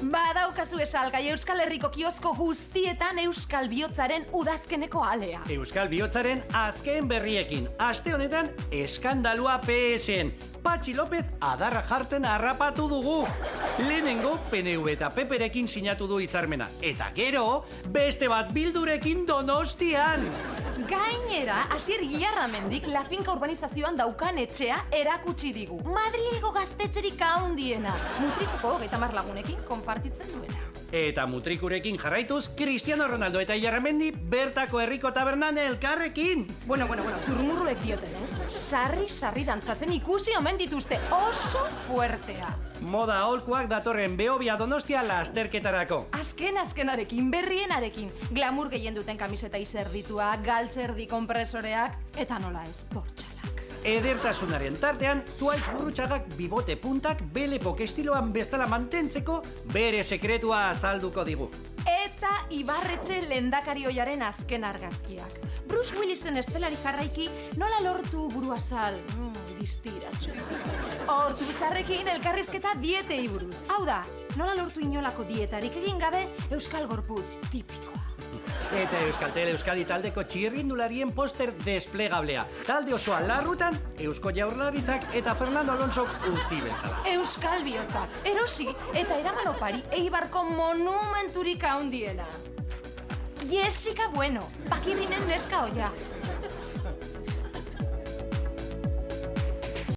Badaukazu esalgai Euskal Herriko kiosko guztietan Euskal Bihotzaren udazkeneko alea. Euskal Bihotzaren azken berriekin. Aste honetan eskandalua PSN. Patxi López adarra jartzen harrapatu dugu. Lehenengo PNV eta PPrekin sinatu du hitzarmena. Eta gero, beste bat Bildurekin Donostian. Gainera, Asier Ilarramendik La Finca urbanizazioan daukan etxea erakutsi digu. Madrilgo gaztetxerik handiena. Mutrikuko 30 lagunekin konpartitzen duena. Eta mutrikurekin jarraituz, Cristiano Ronaldo eta Ilarramendi bertako herriko tabernan elkarrekin. Bueno, zurrumurruek dioten ez? Sarri dantzatzen ikusi omen dituzte, oso fuertea. Moda aholkuak datorren Behobia Donostia lasterketarako. Azkenarekin, berrienarekin. Glamour gehien duten kamiseta izerditua, galtzerdi konpresoreak, eta nola ez, bortxalak. Edertasunaren tartean, Zuaitz Burrutxagak bibote puntak belepok estiloan bezala mantentzeko bere sekretua azalduko digu. Eta Ibarretxe lehendakarioiaren azken argazkiak. Bruce Willisen estelari jarraiki nola lortu buruazal, distiratxu. Hortu zarrekin elkarrizketa dietei buruz. Hau da, nola lortu inolako dietarik egin gabe Euskal Gorputz tipikoa. Eta Euskaltel Euskadi taldeko txirrindularien poster desplegablea. Talde osoa larrutan, Eusko Jaurlaritzak eta Fernando Alonsok utzi bezala. Euskal Bihotzak, erosi eta eraman opari Eibarko monumenturik handiena. Jessica Bueno, Pakirrinen neska oia,